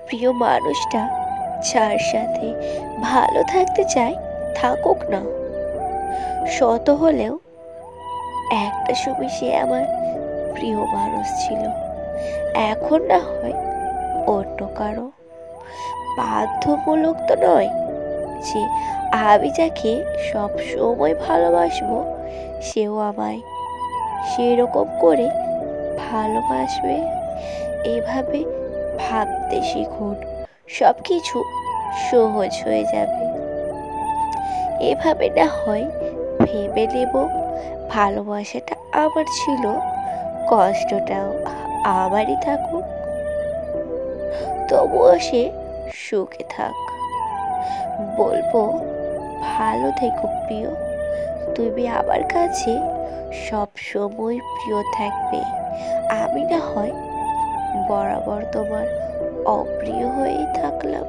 প্রিয় মানুষটা যার সাথে ভালো থাকতে চায় থাকুক না। শত হলেও একটা সময় সে আমার প্রিয় মানুষ ছিল, এখন না হয় অন্য কারো। বাধ্যমূলক তো নয় যে আমি যাকে সব সময় ভালোবাসবো সেও আমায় সেরকম করে ভালোবাসবে। এভাবে ভাবতে শিখুন, সব কিছু সহজ হয়ে যাবে। এভাবে না হয় ভেবে নেব ভালোবাসাটা আমার ছিল, কষ্টটাও আমারই থাকুক, তবুও সে সুখে থাক। বলবো ভালো থেকো প্রিয়, তুমি আমার কাছে সব সময় প্রিয় থাকবে। আমি না হয় বরাবর তোমার অপ্রিয় হয়েই থাকলাম।